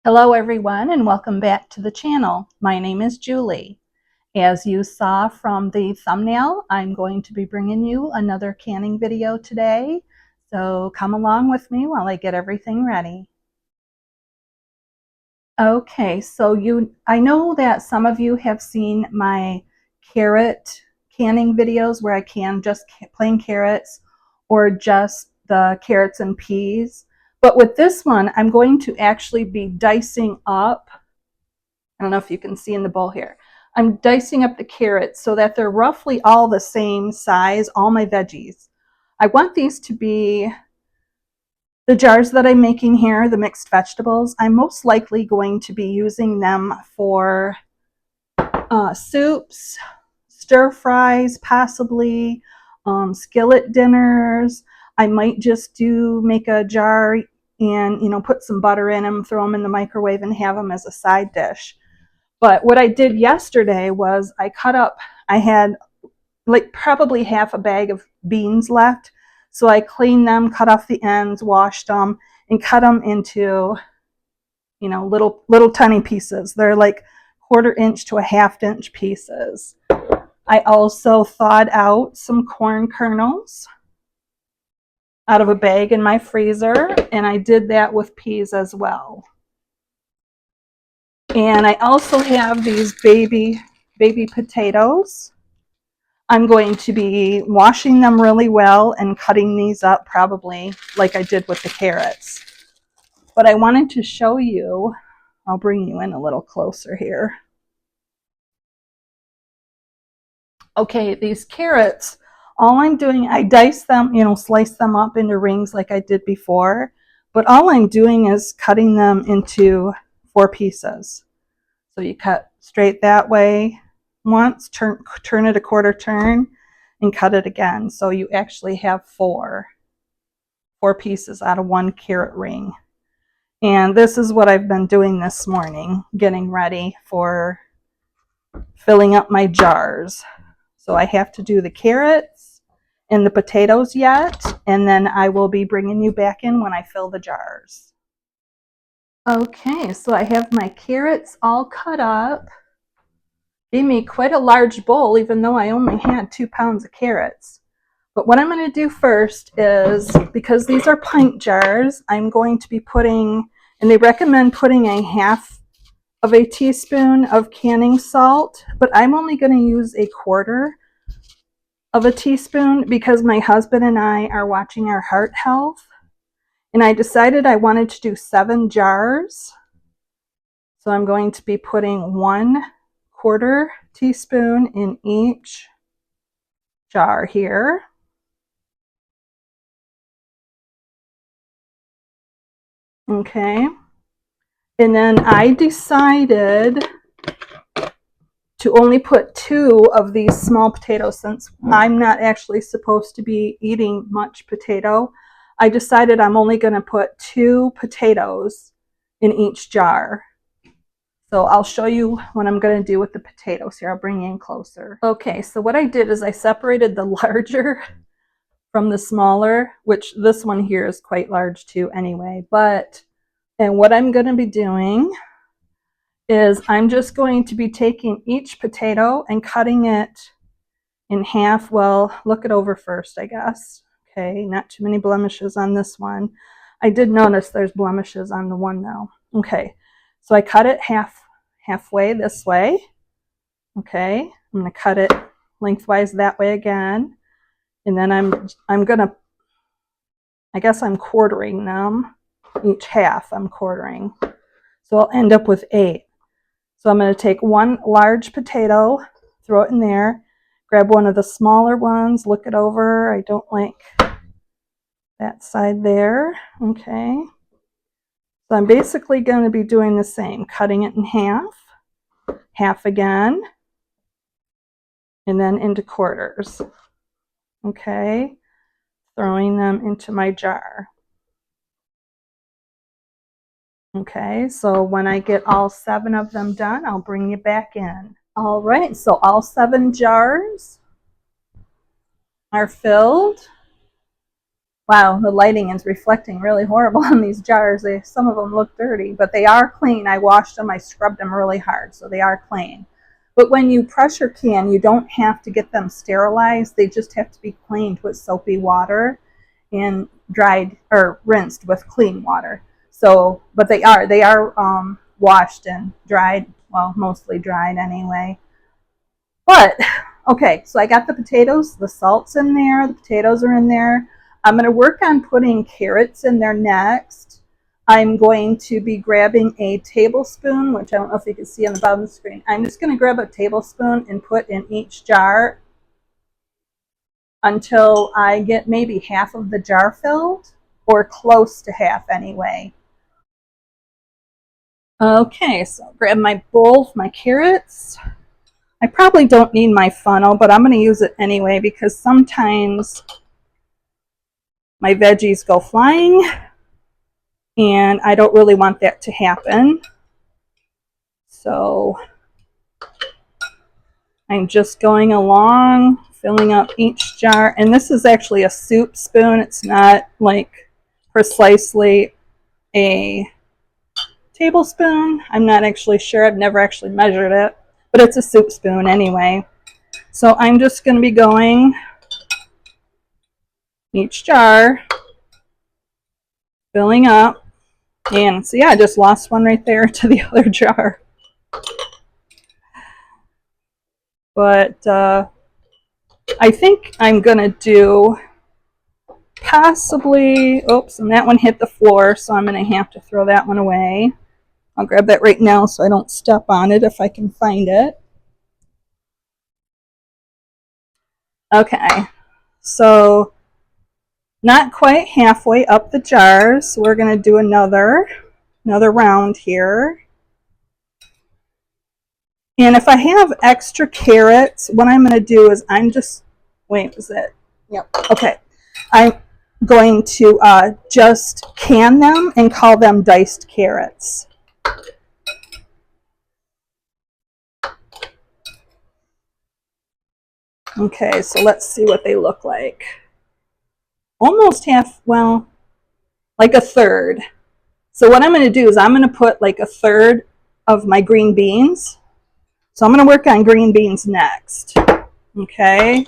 Hello everyone and welcome back to the channel. My name is Julie. As you saw from the thumbnail, I'm going to be bringing you another canning video today. So come along with me while I get everything ready. Okay, so I know that some of you have seen my carrot canning videos where I can just plain carrots or just the carrots and peas. But with this one, I'm going to actually be dicing up. I don't know if you can see in the bowl here. I'm dicing up the carrots so that they're roughly all the same size, all my veggies. I want these to be the jars that I'm making here, the mixed vegetables. I'm most likely going to be using them for soups, stir fries, possibly skillet dinners. I might just make a jar and put some butter in them, throw them in the microwave and have them as a side dish. But what I did yesterday was I had like probably half a bag of beans left. So I cleaned them, cut off the ends, washed them, and cut them into, little tiny pieces. They're like 1/4 inch to a 1/2 inch pieces. I also thawed out some corn kernels out of a bag in my freezer, and I did that with peas as well. And I also have these baby potatoes. I'm going to be washing them really well and cutting these up probably like I did with the carrots. But I wanted to show you, I'll bring you in a little closer here. Okay, these carrots, all I'm doing, I dice them, slice them up into rings like I did before. But all I'm doing is cutting them into 4 pieces. So you cut straight that way once, turn it a 1/4 turn, and cut it again. So you actually have 4 pieces out of 1 carrot ring. And this is what I've been doing this morning, getting ready for filling up my jars. So I have to do the carrots and the potatoes yet, and then I will be bringing you back in when I fill the jars. Okay, so I have my carrots all cut up. Gave me quite a large bowl, even though I only had 2 pounds of carrots. But what I'm going to do first is, because these are pint jars, I'm going to be putting, and they recommend putting a 1/2 teaspoon of canning salt, but I'm only going to use a 1/4 teaspoon because my husband and I are watching our heart health. And I decided I wanted to do 7 jars. So I'm going to be putting 1/4 teaspoon in each jar here. Okay. And then I decided to only put 2 of these small potatoes since I'm not actually supposed to be eating much potato. I decided I'm only going to put 2 potatoes in each jar. So I'll show you what I'm going to do with the potatoes here. I'll bring you in closer. Okay, so what I did is I separated the larger from the smaller, which this one here is quite large too anyway. And what I'm going to be doing is I'm just going to be taking each potato and cutting it in half. Well, look it over first, I guess. Okay, not too many blemishes on this one. I did notice there's blemishes on the one though. Okay, so I cut it halfway this way. Okay, I'm going to cut it lengthwise that way again. And then I'm going to, I guess I'm quartering them. Each half I'm quartering. So I'll end up with 8. So I'm going to take 1 large potato, throw it in there, grab one of the smaller ones, look it over. I don't like that side there. Okay. So I'm basically going to be doing the same, cutting it in half again, and then into quarters. Okay. Throwing them into my jar. Okay, so when I get all 7 of them done, I'll bring you back in. All right, so all 7 jars are filled. Wow, the lighting is reflecting really horrible on these jars. Some of them look dirty, but they are clean. I washed them, I scrubbed them really hard, so they are clean. But when you pressure can, you don't have to get them sterilized. They just have to be cleaned with soapy water and dried or rinsed with clean water. So, but they are washed and dried. Well, mostly dried anyway. But okay, so I got the potatoes, the salt's in there, the potatoes are in there. I'm going to work on putting carrots in there next. I'm going to be grabbing a tablespoon, which I don't know if you can see on the bottom of the screen. I'm just going to grab a tablespoon and put in each jar until I get maybe half of the jar filled, or close to half anyway. Okay, so grab my bowl, my carrots. I probably don't need my funnel, but I'm going to use it anyway because sometimes my veggies go flying and I don't really want that to happen. So I'm just going along, filling up each jar. And this is actually a soup spoon. It's not like precisely a tablespoon. I'm not actually sure. I've never actually measured it, but it's a soup spoon anyway. So I'm just going to be going each jar, filling up. And so yeah, I just lost one right there to the other jar. But I think I'm going to do possibly, oops, and that one hit the floor, so I'm going to have to throw that one away. I'll grab that right now so I don't step on it if I can find it. Okay, so not quite halfway up the jars, so we're going to do another round here. And if I have extra carrots, what I'm going to do is I'm just, wait, was it? Yep. Okay. I'm going to just can them and call them diced carrots. Okay, so let's see what they look like. Almost half, well, like a third. So what I'm going to do is I'm going to put like a third of my green beans. So I'm going to work on green beans next. Okay.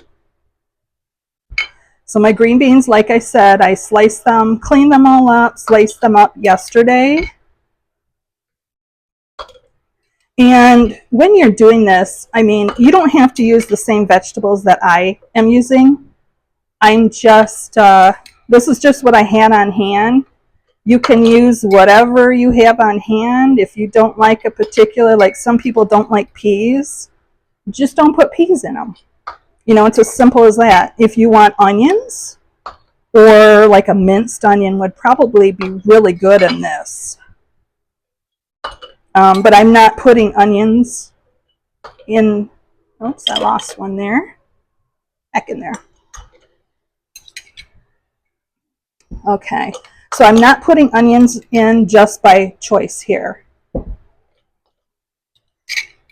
So my green beans, like I said, I sliced them, cleaned them all up, sliced them up yesterday. And when you're doing this, I mean, you don't have to use the same vegetables that I am using. I'm just, this is just what I had on hand. You can use whatever you have on hand. If you don't like a particular, like some people don't like peas, just don't put peas in them. You know, it's as simple as that. If you want onions, or like a minced onion would probably be really good in this. But I'm not putting onions in. Oops, I lost one there. Back in there. Okay, so I'm not putting onions in just by choice here.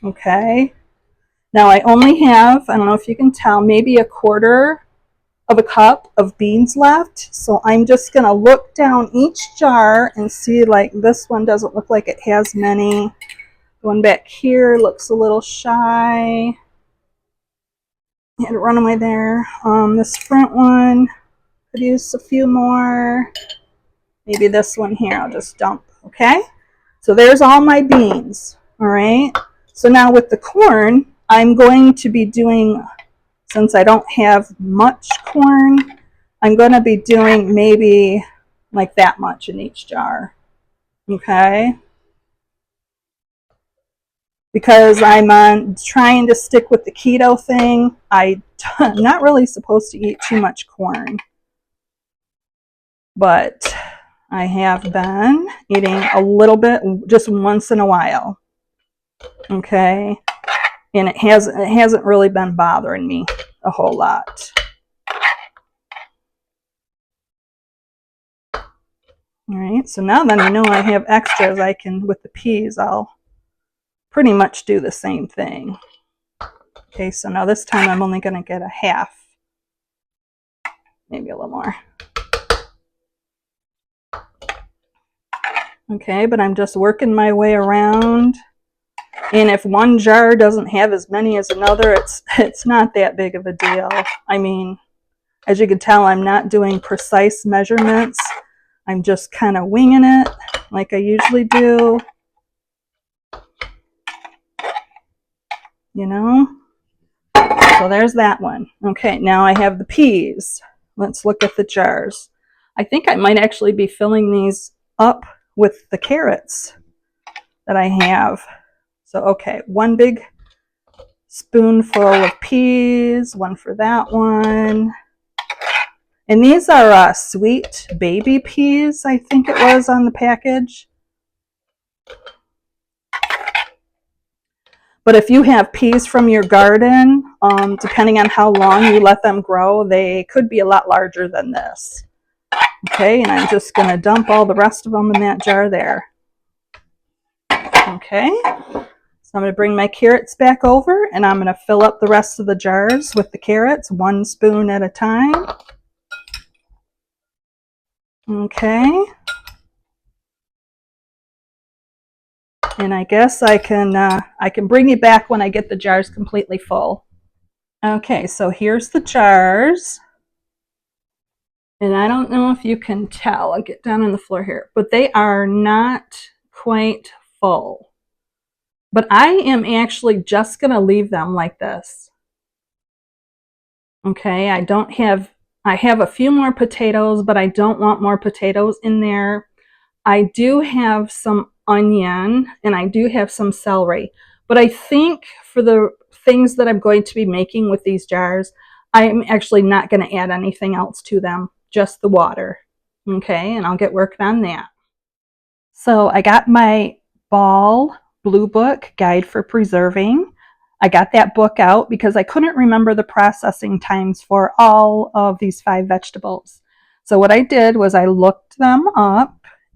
Okay, now I only have, I don't know if you can tell, maybe a quarter of a cup of beans left. So I'm just going to look down each jar and see, like, this one doesn't look like it has many. The one back here looks a little shy. I had to run away there. This front one could use a few more. Maybe this one here I'll just dump. Okay, so there's all my beans. All right, so now with the corn, I'm going to be doing, since I don't have much corn, I'm going to be doing maybe like that much in each jar. Okay, because I'm trying to stick with the keto thing. I'm not really supposed to eat too much corn, but I have been eating a little bit just once in a while. Okay, and it hasn't really been bothering me a whole lot. All right, so now that I know I have extras, I can, with the peas, I'll pretty much do the same thing. Okay, so now this time I'm only going to get a half, maybe a little more. Okay, but I'm just working my way around. And if one jar doesn't have as many as another, it's not that big of a deal. I mean, as you can tell, I'm not doing precise measurements. I'm just kind of winging it like I usually do. You know? So there's that one. Okay, now I have the peas. Let's look at the jars. I think I might actually be filling these up with the carrots that I have. So, okay, one big spoonful of peas, one for that one. And these are sweet baby peas, I think it was on the package. But if you have peas from your garden, depending on how long you let them grow, they could be a lot larger than this. Okay, and I'm just going to dump all the rest of them in that jar there. Okay, so I'm going to bring my carrots back over, and I'm going to fill up the rest of the jars with the carrots, 1 spoon at a time. Okay. And I guess I can bring you back when I get the jars completely full. Okay, so here's the jars. And I don't know if you can tell. I'll get down on the floor here. But they are not quite full. But I am actually just going to leave them like this. Okay, I have a few more potatoes, but I don't want more potatoes in there. I do have some onion and I do have some celery. But I think for the things that I'm going to be making with these jars, I'm actually not going to add anything else to them, just the water. Okay, and I'll get working on that. So I got my Ball Blue Book Guide for Preserving. I got that book out because I couldn't remember the processing times for all of these 5 vegetables. So what I did was I looked them up,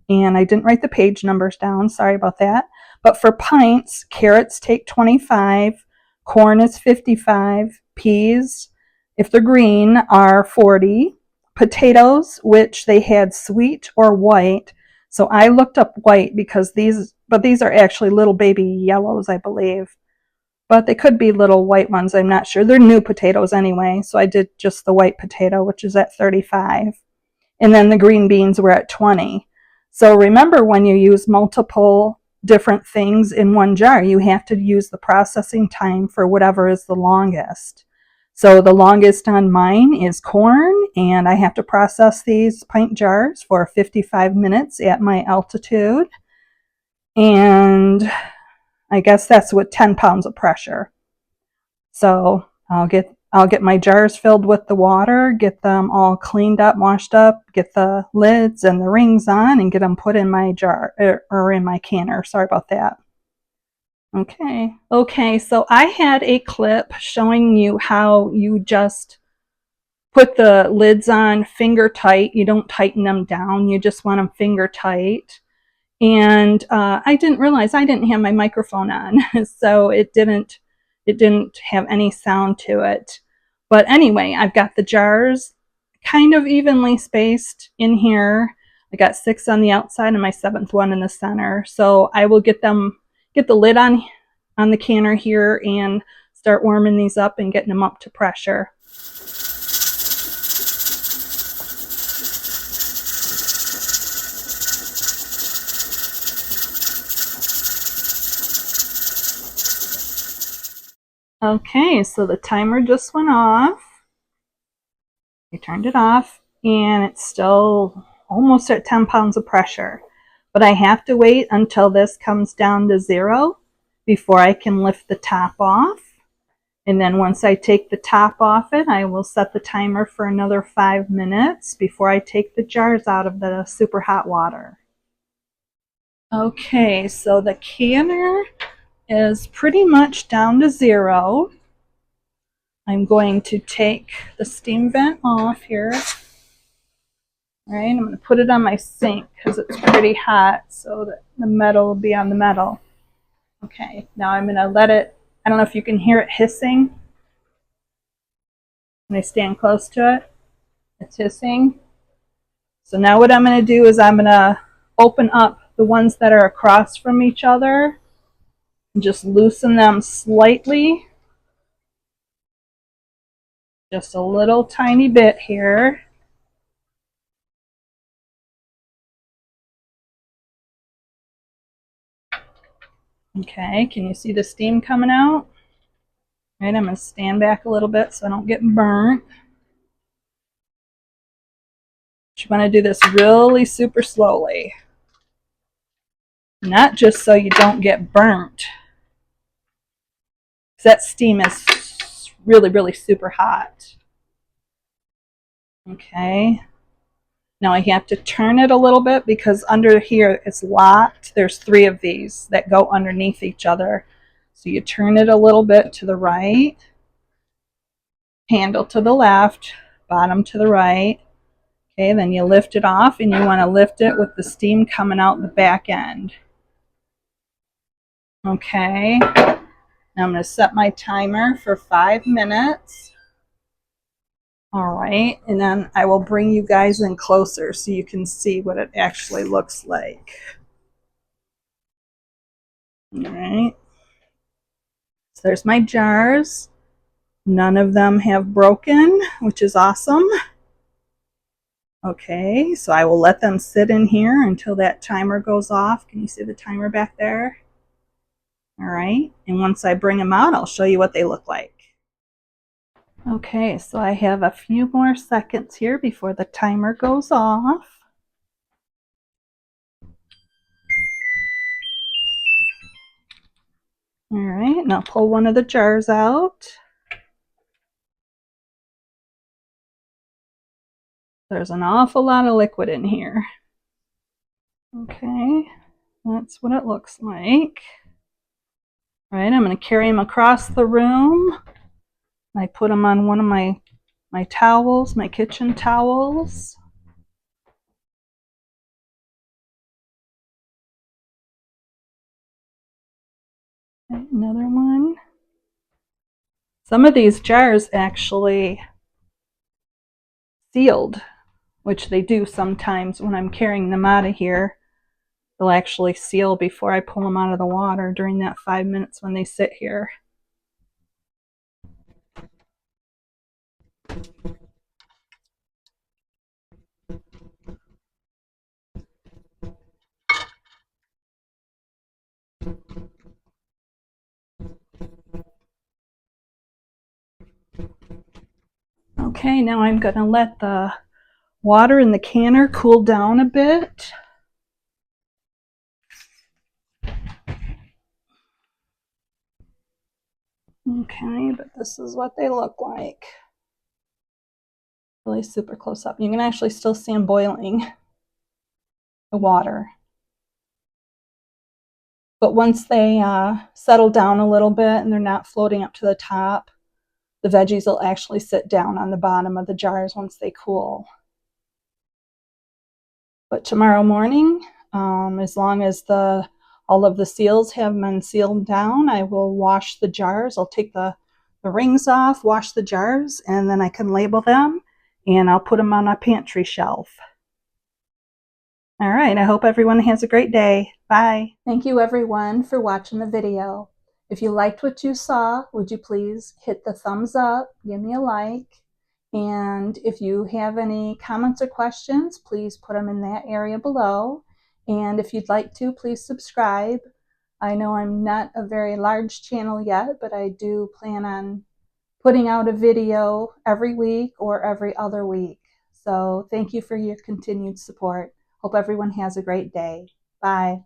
and I didn't write the page numbers down. Sorry about that. But for pints, carrots take 25, corn is 55, peas, if they're green, are 40, potatoes, which they had sweet or white. So I looked up white because these are actually little baby yellows, I believe. But they could be little white ones, I'm not sure. They're new potatoes anyway, so I did just the white potato, which is at 35. And then the green beans were at 20. So remember, when you use multiple different things in one jar, you have to use the processing time for whatever is the longest. So the longest on mine is corn, and I have to process these pint jars for 55 minutes at my altitude. And I guess that's with 10 pounds of pressure. So I'll get my jars filled with the water, get them all cleaned up, washed up, get the lids and the rings on, and get them put in my jar, or in my canner. Sorry about that. Okay, so I had a clip showing you how you just put the lids on finger tight. You don't tighten them down, you just want them finger tight. And I didn't realize I didn't have my microphone on, so it didn't have any sound to it. But anyway, I've got the jars kind of evenly spaced in here. I got 6 on the outside and my 7th one in the center. So I will get the lid on the canner here and start warming these up and getting them up to pressure. Okay, so the timer just went off. I turned it off, and it's still almost at 10 pounds of pressure. But I have to wait until this comes down to 0 before I can lift the top off. And then once I take the top off it, I will set the timer for another 5 minutes before I take the jars out of the super hot water. Okay, so the canner is pretty much down to 0. I'm going to take the steam vent off here. All right, I'm going to put it on my sink because it's pretty hot, so that the metal will be on the metal. Okay, now I'm going to let it, I don't know if you can hear it hissing when I stand close to it. It's hissing. So now what I'm going to do is I'm going to open up the ones that are across from each other and just loosen them slightly. Just a little tiny bit here. Okay, can you see the steam coming out? All right, I'm going to stand back a little bit so I don't get burnt. You want to do this really super slowly. Not just so you don't get burnt. Because that steam is really, really super hot. Okay. Now I have to turn it a little bit because under here it's locked. There's 3 of these that go underneath each other. So you turn it a little bit to the right, handle to the left, bottom to the right. Okay, then you lift it off and you want to lift it with the steam coming out the back end. Okay, now I'm going to set my timer for 5 minutes. All right, and then I will bring you guys in closer so you can see what it actually looks like. All right, so there's my jars. None of them have broken, which is awesome. Okay, so I will let them sit in here until that timer goes off. Can you see the timer back there? All right, and once I bring them out, I'll show you what they look like. Okay, so I have a few more seconds here before the timer goes off. All right, now pull one of the jars out. There's an awful lot of liquid in here. Okay, that's what it looks like. All right, I'm going to carry them across the room. I put them on one of my towels, my kitchen towels. Okay, another one. Some of these jars actually sealed, which they do sometimes when I'm carrying them out of here. They'll actually seal before I pull them out of the water during that 5 minutes when they sit here. Okay, now I'm going to let the water in the canner cool down a bit. Okay, but this is what they look like. Really super close up. You can actually still see them boiling, the water. But once they settle down a little bit and they're not floating up to the top, the veggies will actually sit down on the bottom of the jars once they cool. But tomorrow morning, as long as all of the seals have been sealed down, I will wash the jars. I'll take the rings off, wash the jars, and then I can label them, and I'll put them on a pantry shelf. All right, I hope everyone has a great day. Bye. Thank you everyone for watching the video. If you liked what you saw, would you please hit the thumbs up, give me a like, and if you have any comments or questions, please put them in that area below. And if you'd like to, please subscribe. I know I'm not a very large channel yet, but I do plan on putting out a video every week or every other week. So thank you for your continued support. Hope everyone has a great day. Bye.